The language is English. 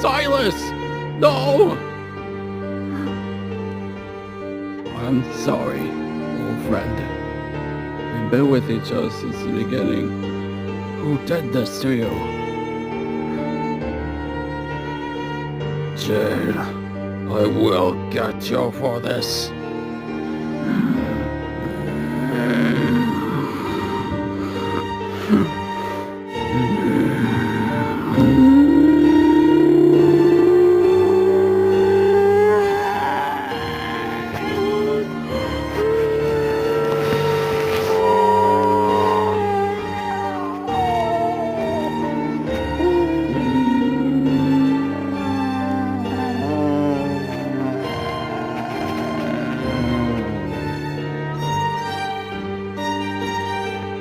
Silas! No! I'm sorry, old friend. We've been with each other since the beginning. Who did this to you? Jane, I will get you for this.